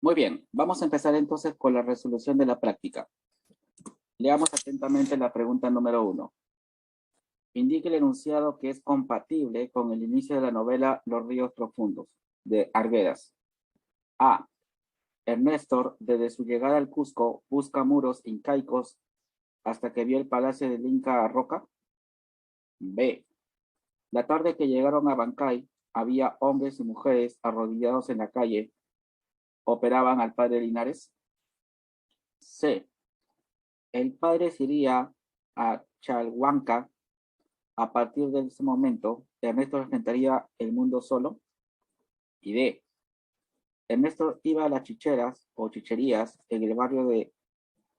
Muy bien, vamos a empezar entonces con la resolución de la práctica. Leamos atentamente la pregunta número 1. Indique el enunciado que es compatible con el inicio de la novela Los ríos profundos, de Arguedas. A. Ernesto, desde su llegada al Cusco, busca muros incaicos hasta que vio el palacio del Inca Roca. B. La tarde que llegaron a Bancay, había hombres y mujeres arrodillados en la calle. ¿Operaban al padre Linares? C. El padre se iría a Chalhuanca. A partir de ese momento, Ernesto enfrentaría el mundo solo. Y D. Ernesto iba a las chicheras o chicherías en el barrio de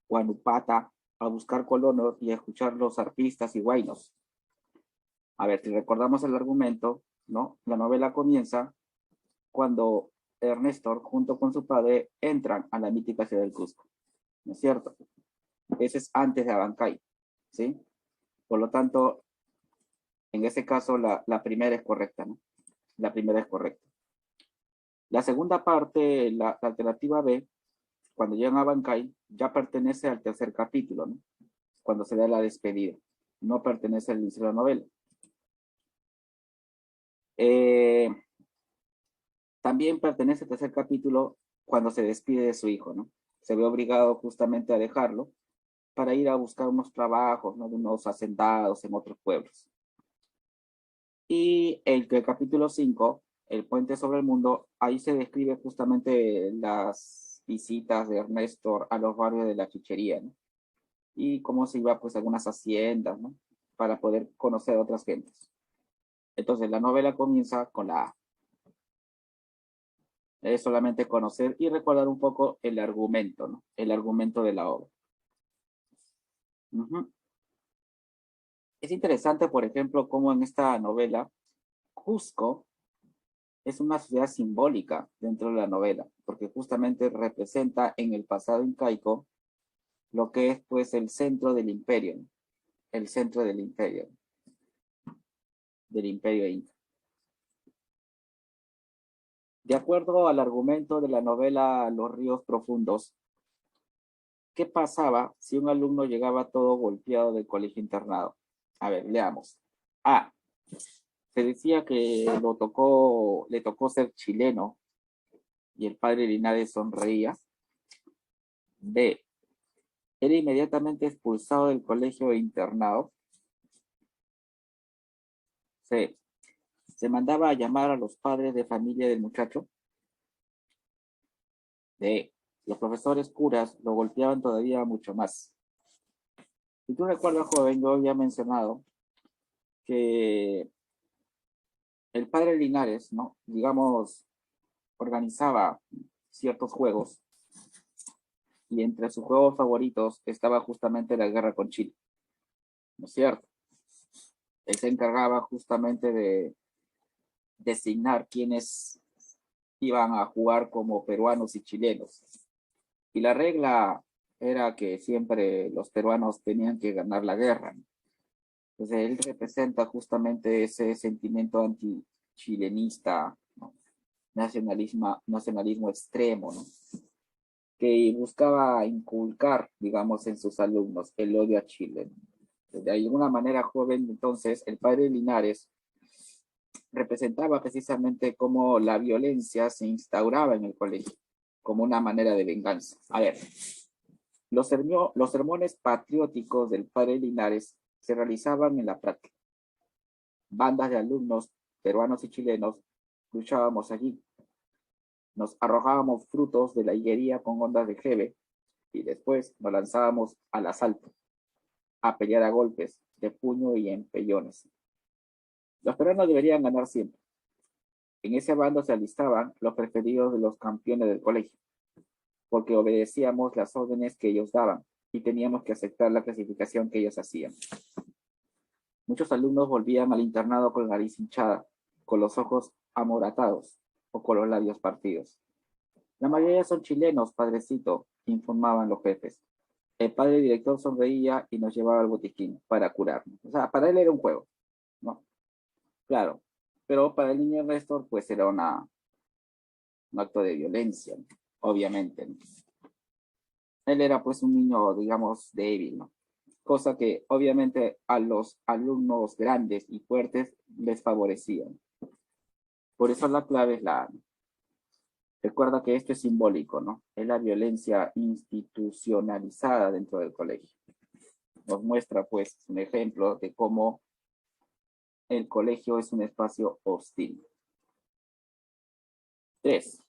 Guanupata a buscar colonos y a escuchar los arpistas y guainos. A ver, si recordamos el argumento, ¿no? La novela comienza cuando Ernesto, junto con su padre, entran a la mítica ciudad del Cusco. ¿No es cierto? Ese es antes de Abancay, ¿sí? Por lo tanto, en ese caso, la primera es correcta, ¿no? La primera es correcta. La segunda parte, la alternativa B, cuando llegan a Bancay, ya pertenece al tercer capítulo, ¿no? Cuando se da la despedida. No pertenece al inicio de la novela. También pertenece al tercer capítulo cuando se despide de su hijo, ¿no? Se ve obligado justamente a dejarlo para ir a buscar unos trabajos, ¿no? De unos hacendados en otros pueblos. Y el capítulo 5, El puente sobre el mundo, ahí se describe justamente las visitas de Ernesto a los barrios de la chuchería, ¿no? Y cómo se iba pues a algunas haciendas, ¿no? Para poder conocer a otras gentes. Entonces la novela comienza con la A. Es solamente conocer y recordar un poco el argumento, ¿no? El argumento de la obra. Es interesante, por ejemplo, cómo en esta novela, Cusco es una ciudad simbólica dentro de la novela, porque justamente representa en el pasado incaico lo que es pues el centro del imperio, ¿no? El centro del imperio inca. De acuerdo al argumento de la novela Los ríos profundos, ¿qué pasaba si un alumno llegaba todo golpeado del colegio internado? A ver, leamos. A. Se decía que le tocó ser chileno y el padre Linares sonreía. B. Era inmediatamente expulsado del colegio internado. C. Se mandaba a llamar a los padres de familia del muchacho. D. Los profesores curas lo golpeaban todavía mucho más. Si tú recuerdas, joven, yo había mencionado que el padre Linares, ¿no? Digamos, organizaba ciertos juegos y entre sus juegos favoritos estaba justamente la guerra con Chile, ¿no es cierto? Él se encargaba justamente de designar quiénes iban a jugar como peruanos y chilenos. Y la regla era que siempre los peruanos tenían que ganar la guerra, ¿no? Entonces él representa justamente ese sentimiento antichilenista, ¿no? Nacionalismo extremo, ¿no? Que buscaba inculcar, digamos, en sus alumnos el odio a Chile. De alguna manera, joven, entonces, el padre Linares representaba precisamente cómo la violencia se instauraba en el colegio, como una manera de venganza. A ver, los sermones patrióticos del padre Linares se realizaban en la práctica. Bandas de alumnos peruanos y chilenos luchábamos allí. Nos arrojábamos frutos de la higuería con ondas de jeve y después nos lanzábamos al asalto, a pelear a golpes de puño y empellones. Los peruanos deberían ganar siempre. En ese bando se alistaban los preferidos de los campeones del colegio, porque obedecíamos las órdenes que ellos daban y teníamos que aceptar la clasificación que ellos hacían. Muchos alumnos volvían al internado con la nariz hinchada, con los ojos amoratados o con los labios partidos. La mayoría son chilenos, padrecito, informaban los jefes. El padre director sonreía y nos llevaba al botiquín para curarnos. O sea, para él era un juego, ¿no? Claro, pero para el niño Néstor, pues era un acto de violencia, ¿no? obviamente, ¿no? Él era pues un niño, digamos, débil, ¿no? Cosa que obviamente a los alumnos grandes y fuertes les favorecía. Por eso la clave es la A. Recuerda que esto es simbólico, ¿no? Es la violencia institucionalizada dentro del colegio. Nos muestra pues un ejemplo de cómo el colegio es un espacio hostil. 3.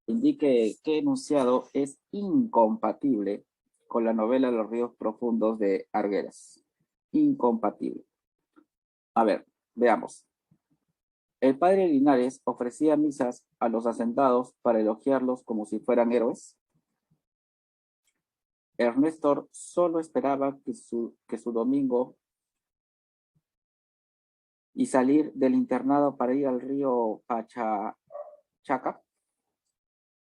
Indique qué enunciado es incompatible con la novela Los ríos profundos de Arguedas. Incompatible. A ver, veamos. El padre Linares ofrecía misas a los hacendados para elogiarlos como si fueran héroes. Ernesto solo esperaba que su domingo y salir del internado para ir al río Pachachaca.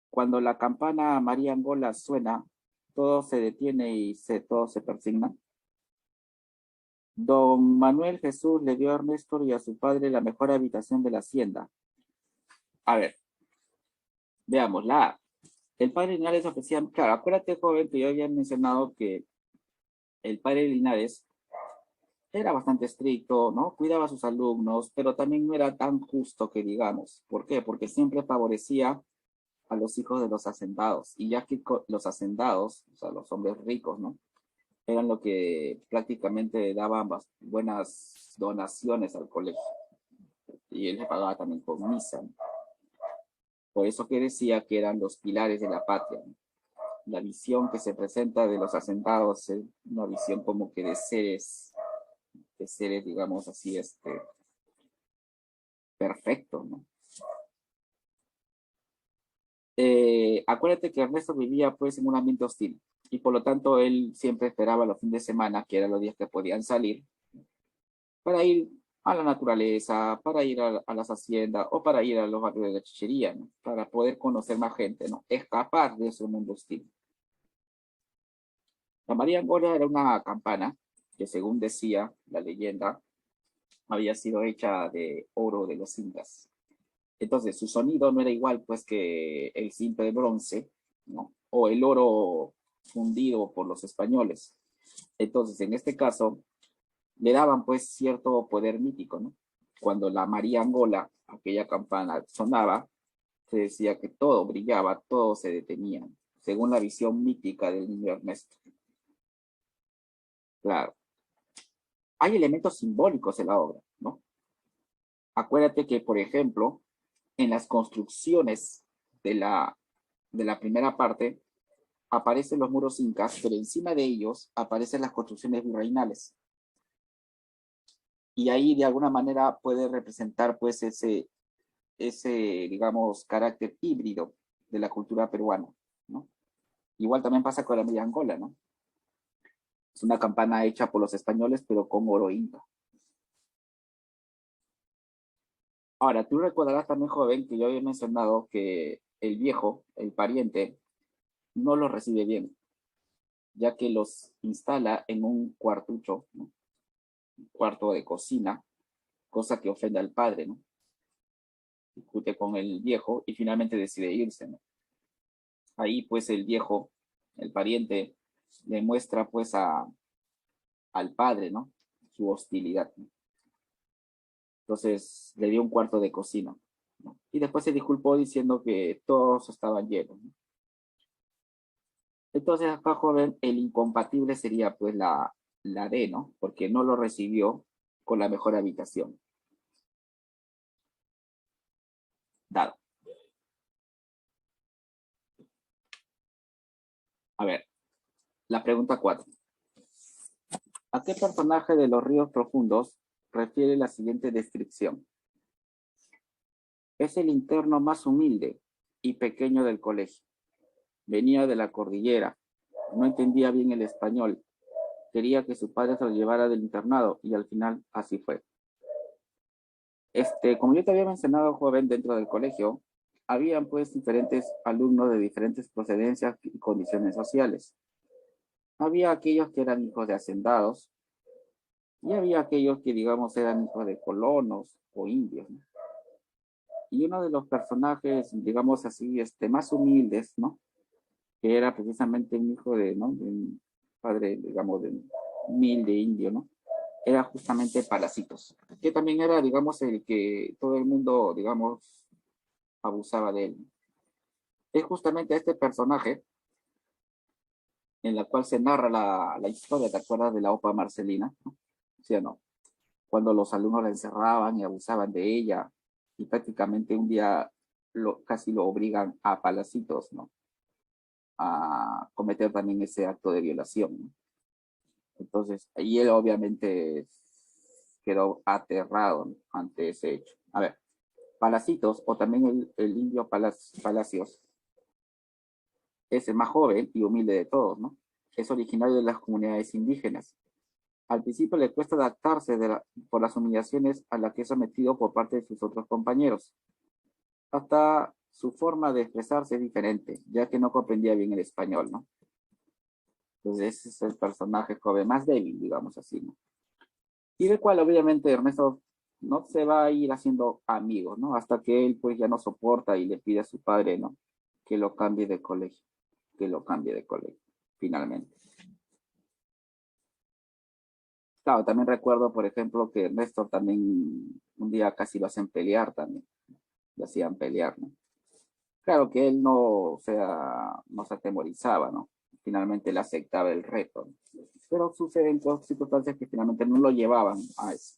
Cuando la campana María Angola suena, todo se detiene y todo se persigna. Don Manuel Jesús le dio a Ernesto y a su padre la mejor habitación de la hacienda. A ver, veamos, la A. El padre Linares ofrecía, claro, acuérdate, joven, que yo había mencionado que el padre Linares era bastante estricto, ¿no? Cuidaba a sus alumnos, pero también no era tan justo que digamos. ¿Por qué? Porque siempre favorecía a los hijos de los hacendados. Y ya que los hacendados, o sea, los hombres ricos, ¿no? Eran lo que prácticamente daban buenas donaciones al colegio. Y él le pagaba también con misa, ¿no? Por eso que decía que eran los pilares de la patria, ¿no? La visión que se presenta de los hacendados es una visión como que de seres, digamos así, perfectos, ¿no? Acuérdate que Ernesto vivía pues en un ambiente hostil y por lo tanto él siempre esperaba los fines de semana, que eran los días que podían salir, para ir a la naturaleza, para ir a las haciendas o para ir a los barrios de la chichería, ¿no? Para poder conocer más gente, ¿no? Escapar de ese mundo hostil. La María Angola era una campana que, según decía la leyenda, había sido hecha de oro de los incas. Entonces, su sonido no era igual pues que el simple de bronce, ¿no? O el oro fundido por los españoles. Entonces, en este caso, le daban pues cierto poder mítico, ¿no? Cuando la María Angola, aquella campana, sonaba, se decía que todo brillaba, todo se detenía, según la visión mítica del niño Ernesto. Claro. Hay elementos simbólicos en la obra, ¿no? Acuérdate que, por ejemplo, en las construcciones de la primera parte, aparecen los muros incas, pero encima de ellos aparecen las construcciones virreinales. Y ahí de alguna manera puede representar pues ese, digamos, carácter híbrido de la cultura peruana, ¿no? Igual también pasa con la media Angola, ¿no? Es una campana hecha por los españoles, pero con oro inca. Ahora, tú recordarás también, joven, que yo había mencionado que el viejo, el pariente, no los recibe bien, ya que los instala en un cuartucho, ¿no? Un cuarto de cocina, cosa que ofende al padre, ¿no? Discute con el viejo y finalmente decide irse, ¿no? Ahí pues el viejo, el pariente, le muestra pues al padre, ¿no? Su hostilidad, ¿no? Entonces le dio un cuarto de cocina, ¿no? Y después se disculpó diciendo que todos estaban llenos, ¿no? Entonces acá, joven, el incompatible sería pues la D, ¿no? Porque no lo recibió con la mejor habitación. Dado. A ver, la pregunta 4. ¿A qué personaje de los ríos profundos refiere la siguiente descripción? Es el interno más humilde y pequeño del colegio. Venía de la cordillera, no entendía bien el español, quería que su padre se lo llevara del internado y al final así fue. Como yo te había mencionado, joven, dentro del colegio, habían pues diferentes alumnos de diferentes procedencias y condiciones sociales. Había aquellos que eran hijos de hacendados y había aquellos que, digamos, eran hijos de colonos o indios, ¿no? Y uno de los personajes, digamos así, más humildes, ¿no? Que era precisamente un hijo de, ¿no? De un padre, digamos, de un humilde indio, ¿no? Era justamente Palacitos, que también era, digamos, el que todo el mundo, digamos, abusaba de él. Es justamente este personaje en la cual se narra la historia, ¿te acuerdas de la OPA Marcelina? ¿No? ¿Sí o no? Cuando los alumnos la encerraban y abusaban de ella, y prácticamente un día casi lo obligan a Palacitos, ¿no? A cometer también ese acto de violación, ¿no? Entonces, y él obviamente quedó aterrado, ¿no? Ante ese hecho. A ver, Palacitos, o también el indio Palacios, es el más joven y humilde de todos, ¿no? Es originario de las comunidades indígenas. Al principio le cuesta adaptarse por las humillaciones a las que es sometido por parte de sus otros compañeros. Hasta su forma de expresarse es diferente, ya que no comprendía bien el español, ¿no? Entonces ese es el personaje joven más débil, digamos así, ¿no? Y del cual obviamente Ernesto no se va a ir haciendo amigos, ¿no? Hasta que él pues ya no soporta y le pide a su padre, ¿no? Que lo cambie de colegio, que lo cambie de colegio, finalmente. Claro, también recuerdo, por ejemplo, que Néstor también un día casi lo hacen pelear también, lo hacían pelear, ¿no? Claro que él no, o sea, no se atemorizaba, ¿no? Finalmente él aceptaba el reto, ¿no? Pero suceden circunstancias que finalmente no lo llevaban a eso.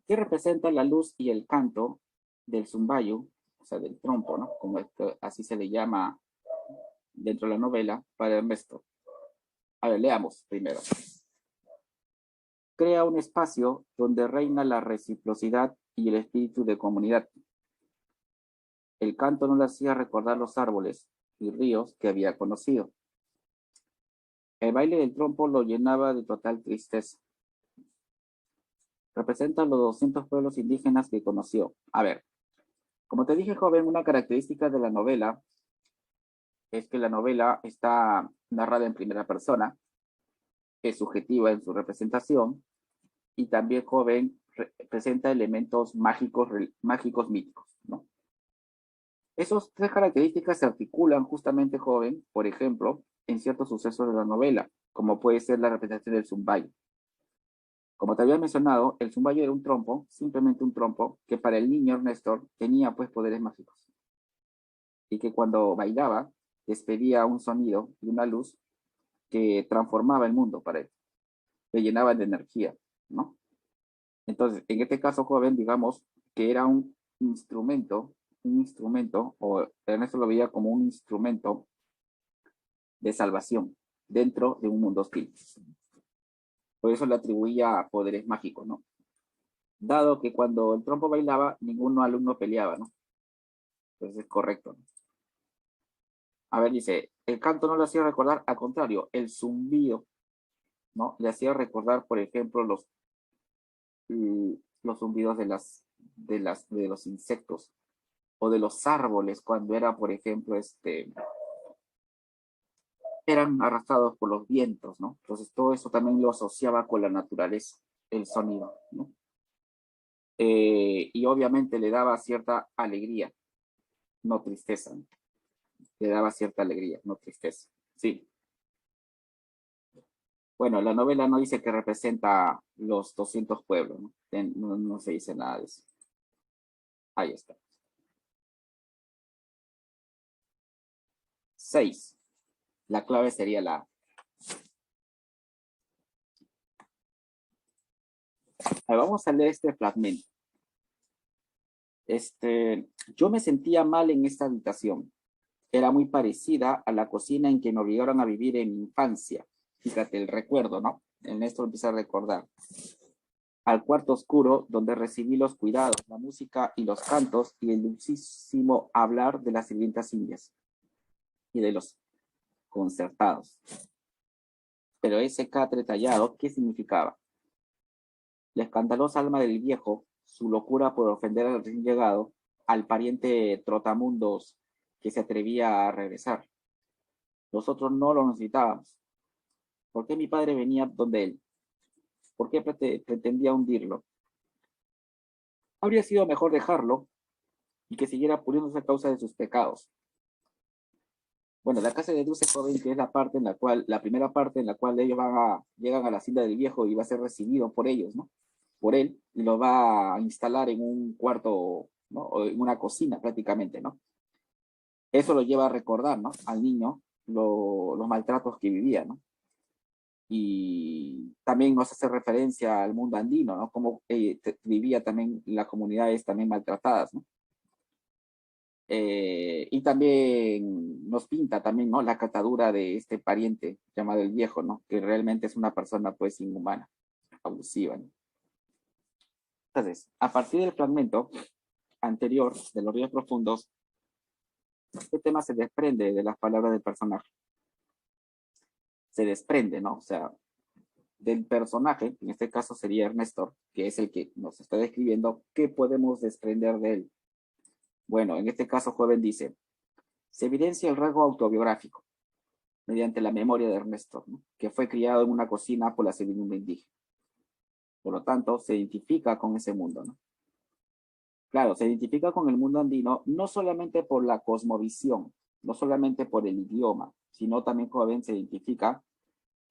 ¿Qué representa la luz y el canto del zumbayo, o sea, del trompo, ¿no? Como así se le llama dentro de la novela para Ernesto? A ver, leamos primero. Crea un espacio donde reina la reciprocidad y el espíritu de comunidad. El canto no le hacía recordar los árboles y ríos que había conocido. El baile del trompo lo llenaba de total tristeza. Representa los 200 pueblos indígenas que conoció. A ver, como te dije, joven, una característica de la novela es que la novela está narrada en primera persona, es subjetiva en su representación y también, joven, presenta elementos mágicos míticos, ¿no? Esas tres características se articulan justamente, joven, por ejemplo, en ciertos sucesos de la novela, como puede ser la representación del zumbayo. Como te había mencionado, el zumbayo era un trompo, simplemente un trompo, que para el niño Néstor tenía pues poderes mágicos. Y que cuando bailaba, despedía un sonido y una luz que transformaba el mundo para él, le llenaba de energía, ¿no? Entonces, en este caso, joven, digamos que era un instrumento, o Ernesto lo veía como un instrumento de salvación dentro de un mundo hostil. Por eso le atribuía poderes mágicos, ¿no? Dado que cuando el trompo bailaba, ningún alumno peleaba, ¿no? Entonces es correcto, ¿no? A ver, dice, el canto no le hacía recordar, al contrario, el zumbido, ¿no? Le hacía recordar, por ejemplo, los zumbidos de los insectos o de los árboles cuando era, por ejemplo, eran arrastrados por los vientos, ¿no? Entonces todo eso también lo asociaba con la naturaleza, el sonido, ¿no? Y obviamente le daba cierta alegría, no tristeza, ¿no? Le daba cierta alegría, no tristeza. Sí. Bueno, la novela no dice que representa los 200 pueblos, ¿no? No se dice nada de eso. Ahí está. 6. La clave sería la A. Vamos a leer este fragmento. Yo me sentía mal en esta habitación. Era muy parecida a la cocina en que me obligaron a vivir en mi infancia. Fíjate el recuerdo, ¿no? El Néstor empieza a recordar. Al cuarto oscuro, donde recibí los cuidados, la música y los cantos y el dulcísimo hablar de las sirvientas indias y de los concertados. Pero ese catre tallado, ¿qué significaba? La escandalosa alma del viejo, su locura por ofender al recién llegado, al pariente trotamundos que se atrevía a regresar. Nosotros no lo necesitábamos. ¿Por qué mi padre venía donde él? ¿Por qué pretendía hundirlo? habría sido mejor dejarlo y que siguiera puliéndose a causa de sus pecados. Bueno, de acá se deduce, joven, que es la parte en la cual, la primera parte en la cual ellos llegan a la hacienda del viejo y va a ser recibido por ellos, ¿no? Por él, y lo va a instalar en un cuarto, ¿no? O en una cocina prácticamente, ¿no? Eso lo lleva a recordar, ¿no? Al niño los maltratos que vivía, ¿no? Y también nos hace referencia al mundo andino, ¿no? Cómo vivía también las comunidades también maltratadas, ¿no? Y también nos pinta también, ¿no? La catadura de este pariente llamado el viejo, ¿no? Que realmente es una persona pues inhumana, abusiva, ¿no? Entonces, a partir del fragmento anterior de los ríos profundos, ¿qué tema se desprende de las palabras del personaje? Se desprende, ¿no? O sea, del personaje, en este caso sería Ernesto, que es el que nos está describiendo, ¿qué podemos desprender de él? Bueno, en este caso, Joven dice, se evidencia el rasgo autobiográfico mediante la memoria de Ernesto, ¿no? Que fue criado en una cocina por la servidumbre indígena. Por lo tanto, se identifica con ese mundo, ¿no? Claro, se identifica con el mundo andino no solamente por la cosmovisión, no solamente por el idioma, sino también, Joven, se identifica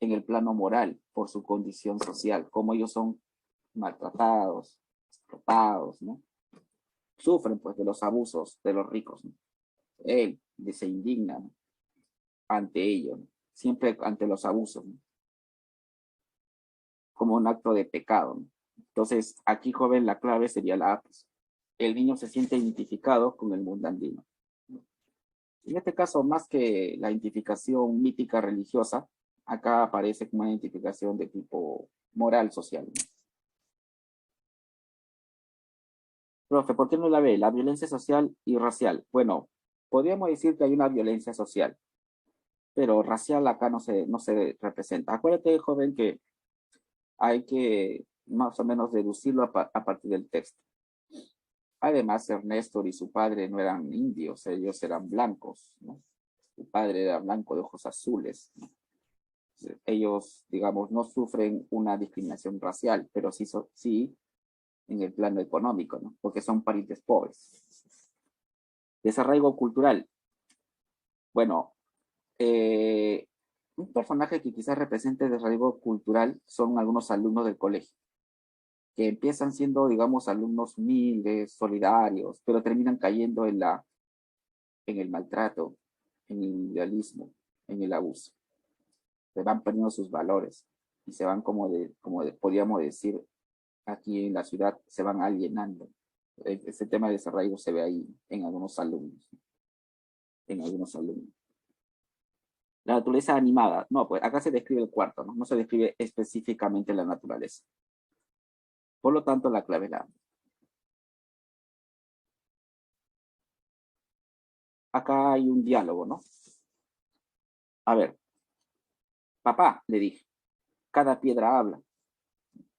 en el plano moral, por su condición social, como ellos son maltratados, explotados, ¿no? Sufren pues de los abusos de los ricos, ¿no? Él se indigna, ¿no? Ante ellos, ¿no? Siempre ante los abusos, ¿no? Como un acto de pecado, ¿no? Entonces, aquí, Joven, la clave sería la A, pues. El niño se siente identificado con el mundo andino. En este caso, más que la identificación mítica religiosa, acá aparece como una identificación de tipo moral social, ¿no? Profe, ¿por qué no la ve? La violencia social y racial. Bueno, podríamos decir que hay una violencia social, pero racial acá no se representa. Acuérdate, joven, que hay que más o menos deducirlo a partir del texto. Además, Ernesto y su padre no eran indios, ellos eran blancos, ¿no? Su padre era blanco de ojos azules, ¿no? Ellos, digamos, no sufren una discriminación racial, pero sí en el plano económico, ¿no? Porque son parientes pobres. Desarraigo cultural. Bueno, un personaje que quizás represente desarraigo cultural son algunos alumnos del colegio, que empiezan siendo, digamos, alumnos humildes, solidarios, pero terminan cayendo en el maltrato, en el individualismo, en el abuso. Se van perdiendo sus valores y se van podríamos decir, aquí en la ciudad, se van alienando. Este tema de desarraigo se ve ahí en algunos alumnos, en algunos alumnos. La naturaleza animada. No, pues acá se describe el cuarto, ¿no? No se describe específicamente la naturaleza. Por lo tanto, la clave es la. Acá hay un diálogo, ¿no? A ver, papá, le dije, cada piedra habla.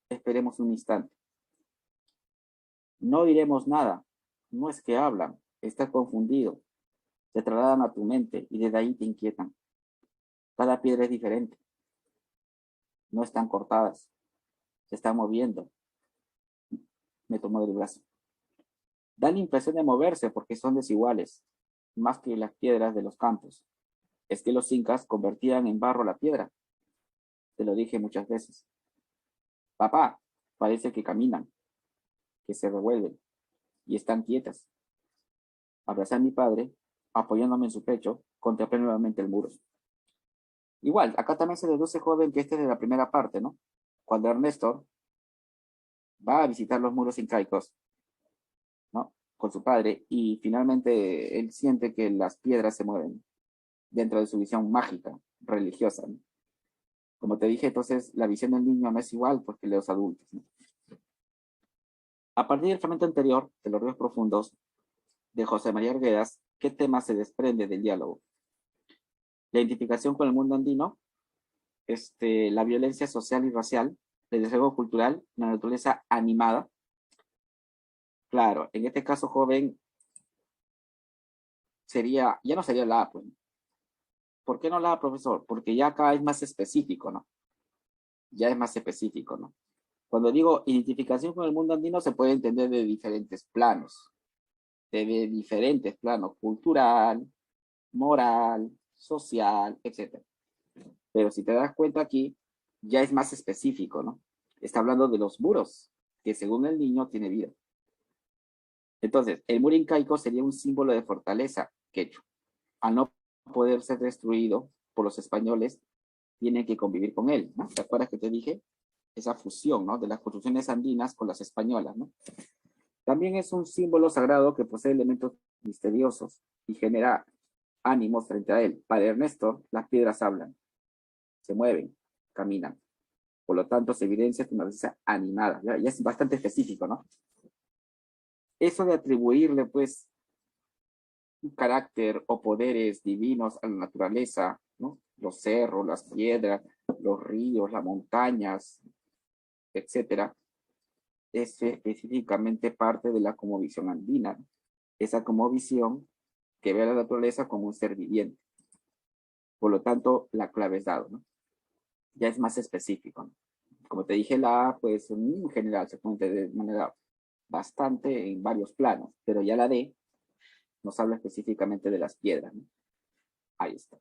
Esperemos un instante. No diremos nada. No es que hablan, estás confundido. Se trasladan a tu mente y desde ahí te inquietan. Cada piedra es diferente. No están cortadas. Se están moviendo. Me tomó del brazo. Dan la impresión de moverse porque son desiguales, más que las piedras de los campos. Es que los incas convertían en barro la piedra. Te lo dije muchas veces. Papá, parece que caminan, que se revuelven y están quietas. Abracé a mi padre, apoyándome en su pecho, contemplé nuevamente el muro. Igual, acá también se deduce, joven, que este es de la primera parte, ¿no? Cuando Ernesto va a visitar los muros incaicos, ¿no? Con su padre, y finalmente él siente que las piedras se mueven dentro de su visión mágica, religiosa, ¿no? Como te dije, entonces la visión del niño no es igual porque los adultos, ¿no? A partir del fragmento anterior, de los ríos profundos, de José María Arguedas, ¿qué tema se desprende del diálogo? La identificación con el mundo andino, la violencia social y racial, el desarrollo cultural, la naturaleza animada. Claro, en este caso, joven, ya no sería la A, pues. ¿Por qué no la A, profesor? Porque ya acá es más específico, ¿no? Ya es más específico, ¿no? Cuando digo identificación con el mundo andino, se puede entender de diferentes planos, cultural, moral, social, etc. Pero si te das cuenta aquí, ya es más específico, ¿no? Está hablando de los muros, que según el niño tiene vida. Entonces, el muro incaico sería un símbolo de fortaleza, que al no poder ser destruido por los españoles, tienen que convivir con él, ¿no? ¿Te acuerdas que te dije? Esa fusión, ¿no? De las construcciones andinas con las españolas, ¿no? También es un símbolo sagrado que posee elementos misteriosos y genera ánimos frente a él. Para Ernesto, las piedras hablan, se mueven, caminan. Por lo tanto, se evidencia una naturaleza animada. Ya es bastante específico, ¿no? Eso de atribuirle, pues, un carácter o poderes divinos a la naturaleza, ¿no? Los cerros, las piedras, los ríos, las montañas, etcétera, es específicamente parte de la cosmovisión andina, ¿no? Esa cosmovisión que ve a la naturaleza como un ser viviente. Por lo tanto, la clave es dado, ¿no? Ya es más específico, ¿no? Como te dije, la A, pues, en general se puede entender de manera bastante en varios planos, pero ya la D nos habla específicamente de las piedras, ¿no? Ahí está.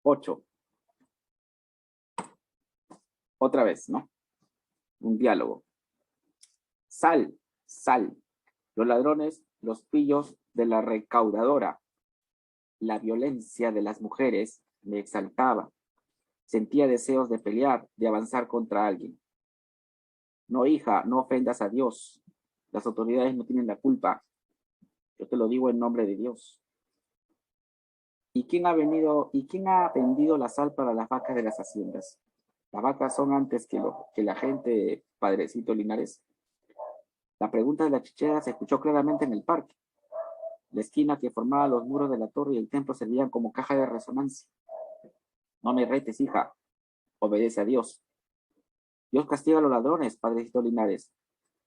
8. Otra vez, ¿no? Un diálogo. Sal, sal. Los ladrones, los pillos de la recaudadora. La violencia de las mujeres me exaltaba. Sentía deseos de pelear, de avanzar contra alguien. No, hija, no ofendas a Dios. Las autoridades no tienen la culpa. Yo te lo digo en nombre de Dios. ¿Y quién ha vendido la sal para las vacas de las haciendas? Las vacas son antes que la gente, padrecito Linares. La pregunta de la chichera se escuchó claramente en el parque. La esquina que formaba los muros de la torre y el templo servían como caja de resonancia. No me retes, hija. Obedece a Dios. Dios castiga a los ladrones, padrecito Linares,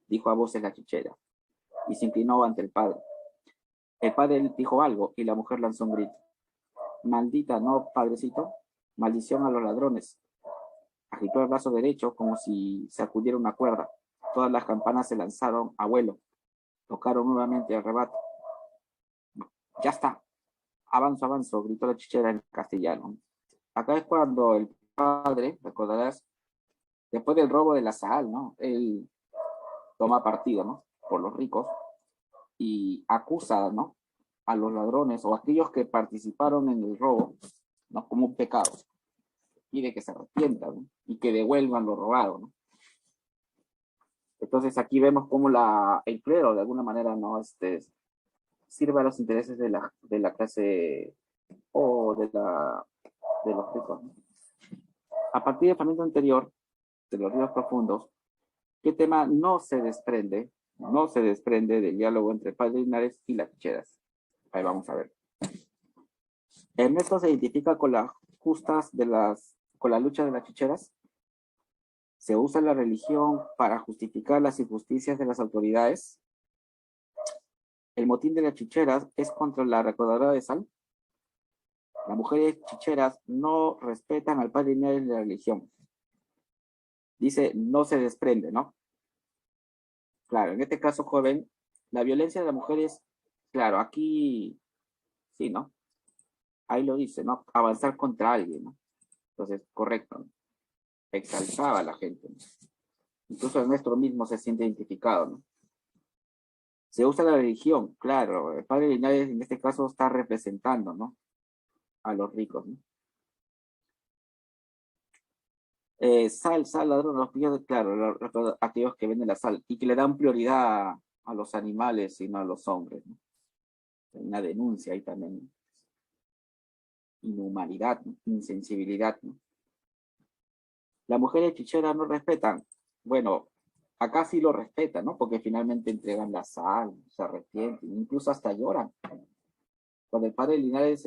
dijo a voces la chichera, y se inclinó ante el padre. El padre dijo algo y la mujer lanzó un grito. Maldita, ¿no, padrecito? Maldición a los ladrones. Agitó el brazo derecho como si sacudiera una cuerda. Todas las campanas se lanzaron a vuelo. Tocaron nuevamente el rebato. Ya está. Avanzo, avanzo, gritó la chichera en castellano. Acá es cuando el padre, recordarás, después del robo de la sal, ¿no? Él toma partido, ¿no? Por los ricos y acusa, ¿no? A los ladrones o a aquellos que participaron en el robo, ¿no? Como un pecado. Pide que se arrepientan, ¿no? Y que devuelvan lo robado, ¿no? Entonces aquí vemos cómo el clero de alguna manera no sirve a los intereses de la clase o de los ricos, ¿no? A partir del fragmento anterior de los ríos profundos, ¿qué tema no se desprende del diálogo entre Padre Linares y las chicheras? Ahí vamos a ver. Ernesto se identifica con las con la lucha de las chicheras. Se usa la religión para justificar las injusticias de las autoridades. El motín de las chicheras es contra la recaudadora de sal. Las mujeres chicheras no respetan al padre Linares de la religión. Dice, no se desprende, ¿no? Claro, en este caso, joven, la violencia de las mujeres, claro, aquí, sí, ¿no? Ahí lo dice, ¿no? Avanzar contra alguien, ¿no? Entonces, correcto, ¿no? Exaltaba a la gente, ¿no? Incluso nuestro mismo se siente identificado, ¿no? Se usa la religión, claro, el padre Linares en este caso está representando, ¿no? A los ricos, ¿no? Sal, ladrón, los pillos, claro, aquellos que venden la sal y que le dan prioridad a los animales y no a los hombres, ¿no? Una denuncia ahí también. Inhumanidad, ¿no? Insensibilidad, ¿no? Las mujeres chicheras no respetan. Bueno, acá sí lo respetan, ¿no? Porque finalmente entregan la sal, se arrepienten, incluso hasta lloran. Cuando el padre Linares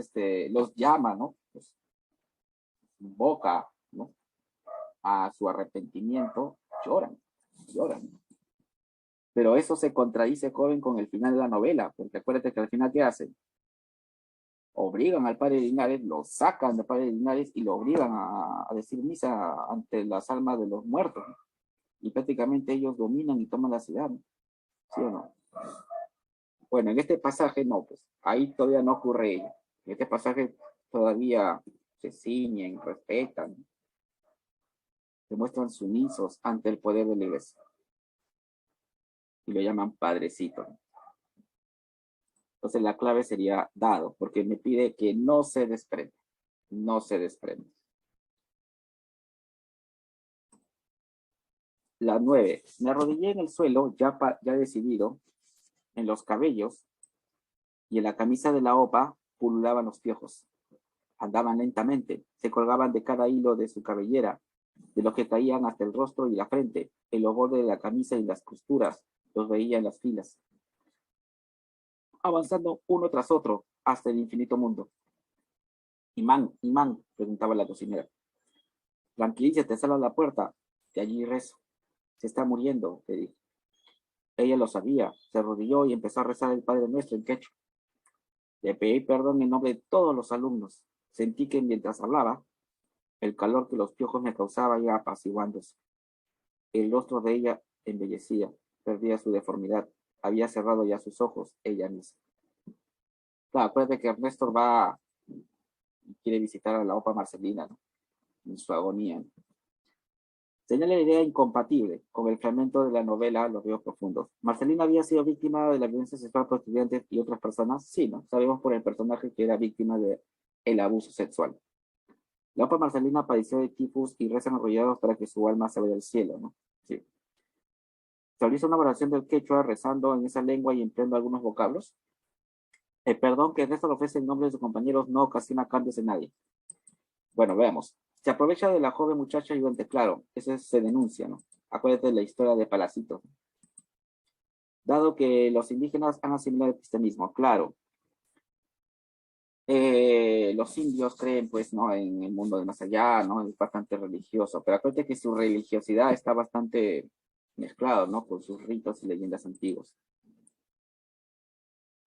los llama, ¿no? Pues, invoca, ¿no? A su arrepentimiento, lloran, lloran. Pero eso se contradice, joven, con el final de la novela, porque acuérdate que al final, ¿qué hacen? obligan al padre Linares, lo sacan del padre Linares y lo obligan a decir misa ante las almas de los muertos. Y prácticamente ellos dominan y toman la ciudad, ¿no? ¿Sí o no? Bueno, en este pasaje no, pues ahí todavía no ocurre ello. En este pasaje todavía se ciñen, respetan, demuestran sumisos ante el poder de la iglesia. Y lo llaman padrecito. Entonces la clave sería dado, porque me pide que no se desprenda. No se desprende. La 9. Me arrodillé en el suelo, ya decidido, en los cabellos, y en la camisa de la opa pululaban los piojos. Andaban lentamente, se colgaban de cada hilo de su cabellera, de los que caían hasta el rostro y la frente, en los bordes de la camisa y las costuras, los veía en las filas, avanzando uno tras otro hasta el infinito mundo. Imán, imán, preguntaba la cocinera. Tranquilízate, sal a la puerta, de allí rezo. Se está muriendo, le dije. Ella lo sabía, se arrodilló y empezó a rezar el Padre Nuestro en quechua. Le pedí perdón en nombre de todos los alumnos. Sentí que mientras hablaba, el calor que los piojos me causaba iba apaciguándose. El rostro de ella embellecía, perdía su deformidad, había cerrado ya sus ojos, ella misma. Claro, acuérdate que Ernesto va y quiere visitar a la Opa Marcelina, ¿no? En su agonía, ¿no? Señala la idea incompatible con el fragmento de la novela Los ríos profundos. ¿Marcelina había sido víctima de la violencia sexual por estudiantes y otras personas? Sí, ¿no? Sabemos por el personaje que era víctima del abuso sexual. La Opa Marcelina padeció de tifus y rezan arrollados para que su alma se vaya al cielo, ¿no? Sí. Se realiza una oración del quechua rezando en esa lengua y empleando algunos vocablos. El perdón que Ernesto le ofrece en nombre de sus compañeros no ocasiona cambios en nadie. Bueno, veamos. Se aprovecha de la joven muchacha ayudante, claro, eso se denuncia, ¿no? Acuérdate de la historia de Palacito. Dado que los indígenas han asimilado el cristianismo, claro. Los indios creen, pues, ¿no? En el mundo de más allá, ¿no? Es bastante religioso, pero acuérdate que su religiosidad está bastante mezclado, ¿no? Con sus ritos y leyendas antiguos.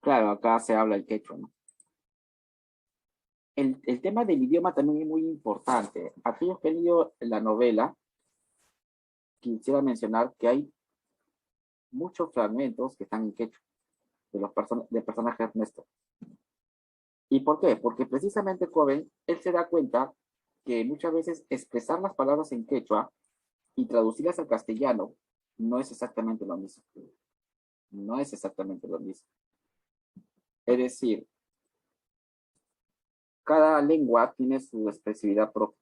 Claro, acá se habla el quechua, ¿no? El tema del idioma también es muy importante. Aquellos que han leído la novela, quisiera mencionar que hay muchos fragmentos que están en quechua de los del personaje Ernesto. ¿Y por qué? Porque precisamente joven, él se da cuenta que muchas veces expresar las palabras en quechua y traducirlas al castellano no es exactamente lo mismo. No es exactamente lo mismo. Es decir, cada lengua tiene su expresividad propia.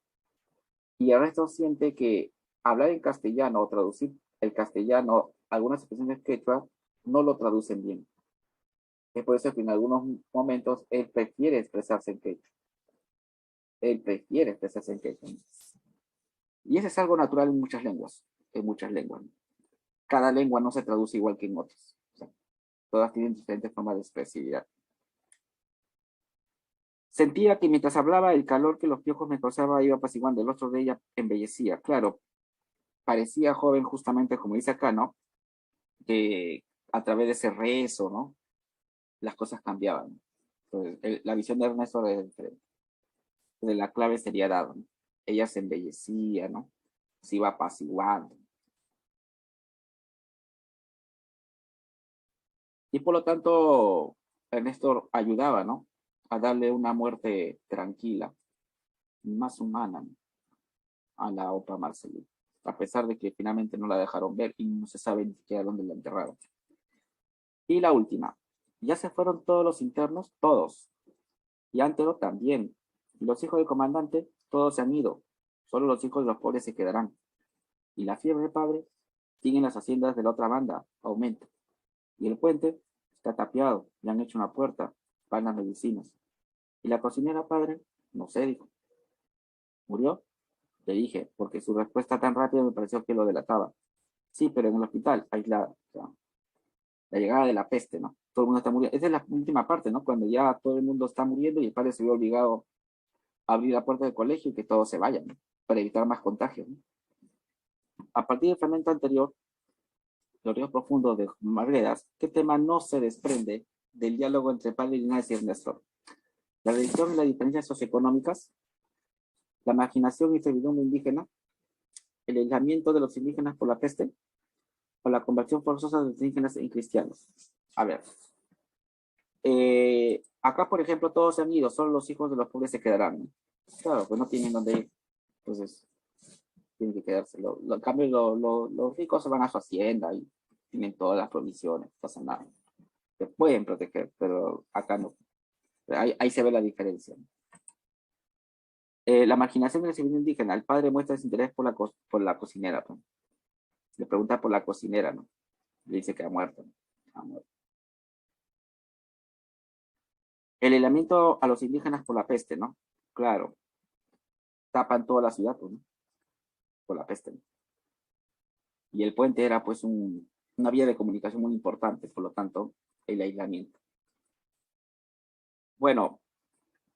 Y Ernesto siente que hablar en castellano o traducir el castellano, algunas expresiones quechua, no lo traducen bien. Es por eso que en algunos momentos él prefiere expresarse en quechua. Él prefiere expresarse en quechua. Y eso es algo natural en muchas lenguas. En muchas lenguas. Cada lengua no se traduce igual que en otras. O sea, todas tienen diferentes formas de expresividad. Sentía que mientras hablaba, el calor que los piojos me causaba iba apaciguando. El rostro de ella embellecía. Claro, parecía joven justamente como dice acá, ¿no? Que a través de ese rezo, ¿no? Las cosas cambiaban. Entonces, la visión de Ernesto era diferente. Entonces, la clave sería dada, ¿no? Ella se embellecía, ¿no? Se iba apaciguando. Y por lo tanto, Ernesto ayudaba, ¿no? A darle una muerte tranquila, más humana, ¿no? A la Opa Marcelina. A pesar de que finalmente no la dejaron ver y no se sabe ni siquiera dónde la enterraron. Y la última. Ya se fueron todos los internos, todos. Y Antero también. Y los hijos del comandante, todos se han ido. Solo los hijos de los pobres se quedarán. Y la fiebre, padre, sigue en las haciendas de la otra banda, aumenta. Y el puente está tapiado, le han hecho una puerta, van las medicinas. Y la cocinera, padre, no sé, dijo. ¿Murió? Le dije, porque su respuesta tan rápida me pareció que lo delataba. Sí, pero en el hospital, aislada. O sea, la llegada de la peste, ¿no? Todo el mundo está muriendo. Esa es la última parte, ¿no? Cuando ya todo el mundo está muriendo y el padre se vio obligado a abrir la puerta del colegio y que todos se vayan, ¿no? Para evitar más contagios, ¿no? A partir del fragmento anterior, Los ríos profundos de Margueras, ¿qué tema no se desprende del diálogo entre padre Linares y Ernesto? La religión y las diferencias socioeconómicas, la marginación y servidumbre indígena, el aislamiento de los indígenas por la peste, o la conversión forzosa de los indígenas en cristianos. A ver, acá, por ejemplo, todos se han ido, solo los hijos de los pobres se quedarán, ¿no? Claro, pues no tienen dónde ir. Entonces, tienen que quedarse. En cambio, los ricos se van a su hacienda y tienen todas las provisiones, no pasa nada. Se pueden proteger, pero acá no. Ahí se ve la diferencia. La marginación del civil indígena. El padre muestra desinterés por la cocinera, ¿no? Le pregunta por la cocinera, ¿no? Le dice que ha muerto, ¿no? Ha muerto. El aislamiento a los indígenas por la peste, ¿no? Claro, tapan toda la ciudad, pues, ¿no? Por la peste, ¿no? Y el puente era pues una vía de comunicación muy importante, por lo tanto, el aislamiento. Bueno,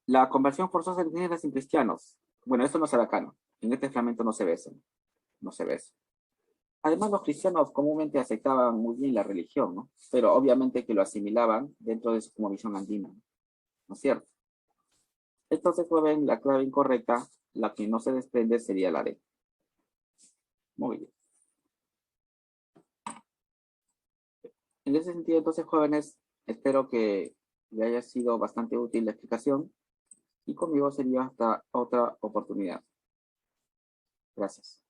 la conversión forzosa de indígenas en cristianos. Bueno, esto no se da acá, ¿no? En este fragmento no se ve eso, no se ve eso. Además, los cristianos comúnmente aceptaban muy bien la religión, ¿no? Pero obviamente que lo asimilaban dentro de su como visión andina, ¿no es cierto? Entonces, joven, la clave incorrecta, la que no se desprende sería la D. Muy bien. En ese sentido, entonces, jóvenes, espero que le haya sido bastante útil la explicación y conmigo sería hasta otra oportunidad. Gracias.